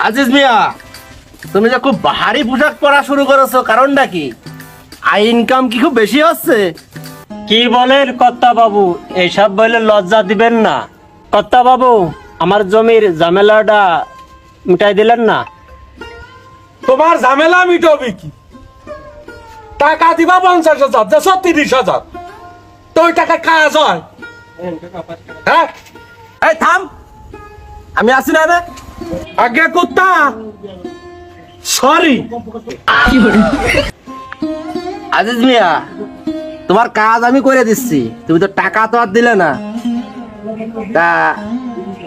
আজিজ মিয়া, তুমি যে খুব ভারী পোশাক পরা শুরু করেছো, কারণটা কি? আই ইনকাম কি খুব বেশি হচ্ছে? কি বলেন কর্তা বাবু, এইসব বলে লজ্জা দিবেন না। কর্তা বাবু, আমার জমির ঝামেলাটা মিটাই দিলেন না। তোমার ঝামেলা মিটবে কি? টাকা দিবা 50,000, দেশো 30,000, তো ওই টাকা কাজ হয়? হ্যাঁ, এই থাম, আমি আছি না রে। আগে কুত্তা সরি। আজিজ মিয়া, তোমার কাজ আমি করে দিচ্ছি, তুমি তো টাকা তো আর দিলে না। তা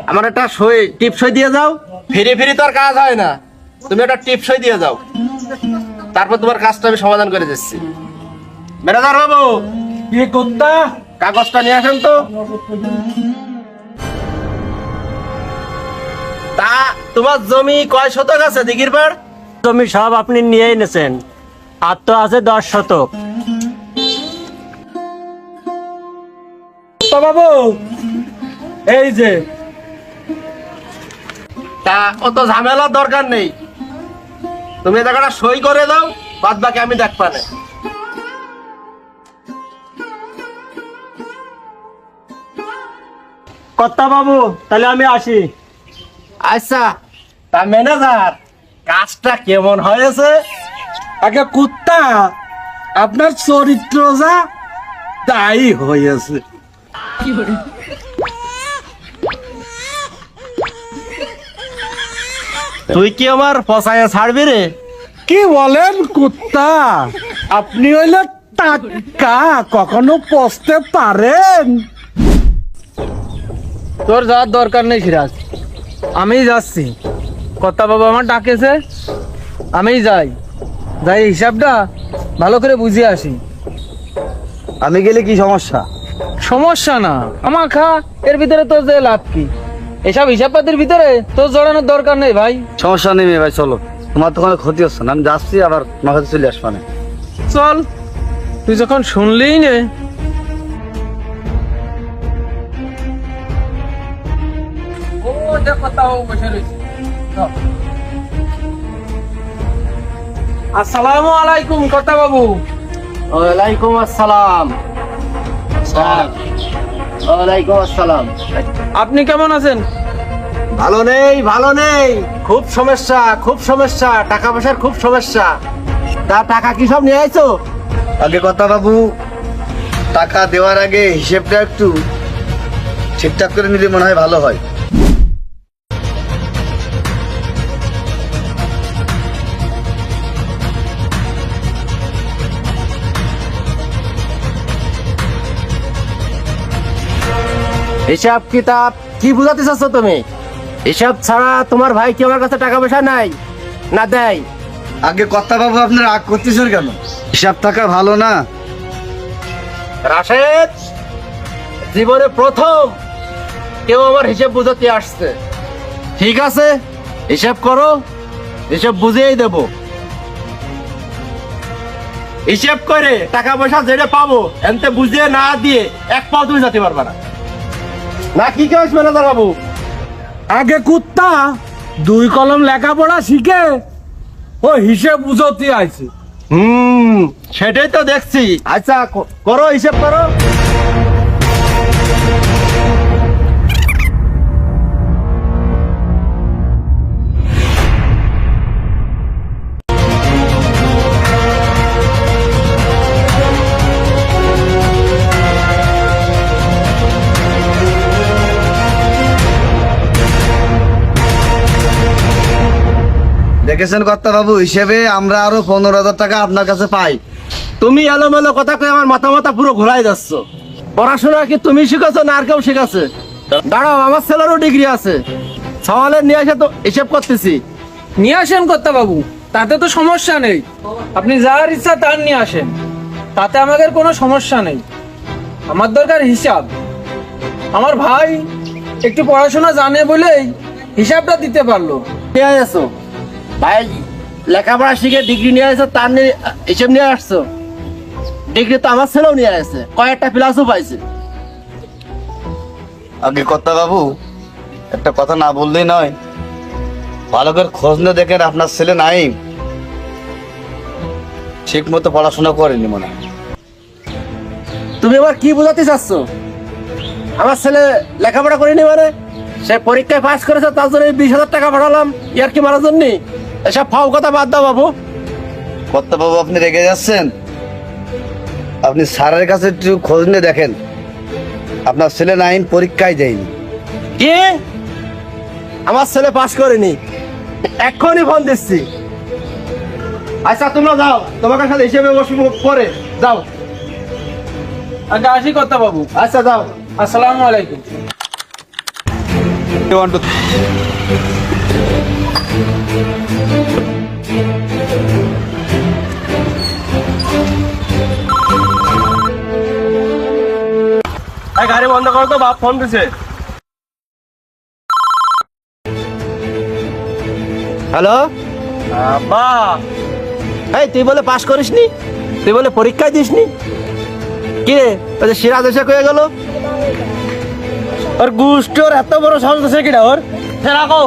আমার একটা সই, টিপ সই দিয়ে যাও। ফিরে ফিরে তো আর কাজ হয় না, তুমি একটা টিপ সই দিয়ে যাও, তারপর তোমার কাজটা আমি সমাধান করে দিচ্ছি। ম্যানেজার বাবু, কি কুত্তা? কাগজটা নিয়ে আসেন তো। তা তোমার জমি কয় শতক আছে দিঘির পাড়? জমি সব আপনি নিয়েই নেছেন, আর তো আছে 10 শতক। তো বাবু, এই যে তা অত ঝামেলার দরকার নেই, তুমি এই জায়গাটা সই করে দাও, বাদ বাকি আমি দেখবানে। কর্তা বাবু, তাহলে আমি আসি। আচ্ছা, তা ম্যানেজার, কাজটা কেমন হয়েছে? আগে কুত্তা, আপনার চরিত্র যা তাই হয়েছে। তুই কি আমার ফসায় ছাড়বি রে? কি বলেন কুত্তা? আপনি হইলে টাকা কখনো পচতে পারেন? তোর যাওয়ার দরকার নেই সিরাজ, আমিই যাচ্ছি। কর্তা বাবু আমার ডাকেছে, আমিই যাই। যাই হিসাবটা ভালো করে বুঝিয়ে আসি। আমি গেলে কি সমস্যা? সমস্যা না, আমার খা, এর ভিতরে তোর যে লাভ কি? এসব হিসাবপাতির ভিতরে তোর জড়ানোর দরকার নেই ভাই। সমস্যা নেই মেয়ে ভাই, চলো, তোমার তো কোনো ক্ষতি হচ্ছে না, আমি যাচ্ছি, আবার তোমার কাছে চলে আসবো না। চল, তুই যখন শুনলেই নে। আসসালামু আলাইকুম কর্তা বাবু। ওয়ালাইকুম আসসালাম। ওয়ালাইকুম আসসালাম। আপনি কেমন আছেন? ভালো নেই, ভালো নেই, খুব সমস্যা, খুব সমস্যা, টাকা পয়সার খুব সমস্যা। তা টাকা কি সব নিয়ে আইছো? আগে কথা বাবু, টাকা দেওয়ার আগে হিসেবটা একটু ঠিকঠাক করে নিলে মনে হয় ভালো হয়। হিসাব কিতাব কি বুঝাতে চাচ্ছ তুমি? হিসাব ছাড়া তোমার ভাই কি আমার কাছে টাকা পয়সা নাই না দেয়? আগে কথা বাবু, আপনার রাগ করতেছেন কেন? হিসাব থাকা ভালো না? রাশেদ, জীবনে প্রথম কেউ আমার হিসাব বুঝাতে আসছে। ঠিক আছে, হিসাব করো, হিসাব বুঝিয়েই দেব। হিসাব করে টাকা পয়সা যেটা পাবো এনতে বুঝিয়ে না দিয়ে এক পাও তুমি যেতে পারবে না। না কি কেউ ম্যানেজার বাবু? আগে কুত্তা, 2 কলম লেখাপড়া শিখে ও হিসেব বুঝতে আইছে। সেটাই তো দেখছি। আচ্ছা করো, হিসাব করো। দেখেছেন কর্তা বাবু, হিসেবে আমরা আরো 15,000 টাকা আপনার কাছে পাই। তুমি এলোমেলো কথা কয়ে আমার মাথা মাথা পুরো ঘোরাই যাচ্ছ। পড়াশোনা কি তুমি শিখেছো না আর কেউ শিখাছে? দাঁড়াও, আমার ছেলেরও ডিগ্রি আছে, সওয়ালের নিয়ে এসে তো হিসাব করতেছি। নিয়ে আসেন কর্তা বাবু, তাতে তো সমস্যা নেই। আপনি যার ইচ্ছা তার নিয়ে আসেন, তাতে আমাদের কোনো সমস্যা নেই। আমার দরকার হিসাব। আমার ভাই একটু পড়াশোনা জানে বলেই হিসাবটা দিতে পারলো। নিয়ে আসো ভাই, লেখাপড়া শিখে ডিগ্রি নিয়ে আসছো, তার নিয়ে হিসাব নিয়ে আসছো। ডিগ্রি তো আমার ছেলেও নিয়ে আসছে, কয়েকটা প্লাসও পাইছে। আগে কর্তা বাবু, একটা কথা না বললেই নয়। ভালো করে খোঁজ না দেখেন আপনার ছেলে নাইম ঠিক মতো পড়াশোনা করেনি মনে হয়। তুমি আবার কি বোঝাতে চাচ্ছ? আমার ছেলে লেখাপড়া করেনি মানে? সে পরীক্ষায় পাস করেছে, তার জন্য 20,000 টাকা পাঠালাম ইয়ার কি মারার জন্য? এসব ফাও কথা বাদ দাও বাবু। কর্তা বাবু আপনি রেগে যাচ্ছেন? আপনি স্যারের কাছে একটু খোঁজ নিয়ে দেখেন আপনার ছেলে নাইম পরীক্ষায় দেয়নি। কি? আমার ছেলে পাস করেনি? এক্ষুনি ফোন দিচ্ছি। আচ্ছা তোমরা যাও, তোমার সাথে হিসেবে বসবো পরে, যাও। আগে আসি কর্তা বাবু। আচ্ছা যাও। আসসালামু আলাইকুম। গাড়ি বন্ধ করো তো, বাপ ফোন দিছে। হ্যালো বা, এই তুই বলে পাস করিসনি? তুই বলে পরীক্ষায় দিসনি? কে ওই যে সিরাজ এসে কয়ে গেল? ওর গুষ্টি, ওর এত বড় সাহস আছে কিনা ওর? রাখো,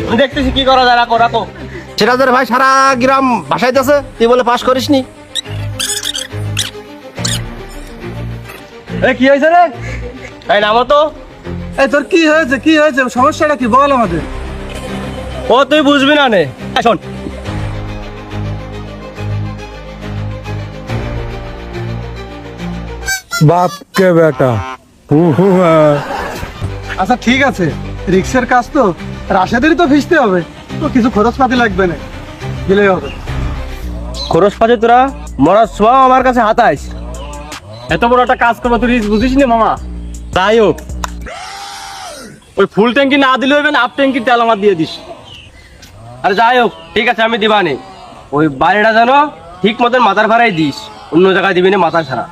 আমি দেখতেছি কি করা যায়। রাখো রাখো। সিরাজের ভাই সারা গ্রাম ভাসাইতেছে, তুই বলে পাস করিসনি। কি হয়েছে রে? এই নামো তো। এই তোর কি হয়েছে? কি হয়েছে? সমস্যাটা কি বল আমাদের। ও তুই বুঝবি না নে, শোন। বাপ কে বেটা। আচ্ছা ঠিক আছে, রিক্সের কাজ তো, রাশেদেরই তো ভিজতে হবে, তো কিছু খরচপাতি লাগবে না, দিলেই হবে। খরচ পাচ্ছে তোরা মরার সোয়া আমার কাছে হাতাইস। এত বড় একটা কাজ করবো তুই বুঝিস নি মামা? তাই হোক, ওই ফুল ট্যাঙ্কি না দিলে হইবে না, হাফ ট্যাঙ্কি তেল আমার দিয়ে দিস। আরে যাই হোক, ঠিক আছে আমি দিবানি। ওই বাড়িটা যেন ঠিক মতন মাথার ভাড়াই দিস, অন্য জায়গায় দিবি না মাথা ছাড়া।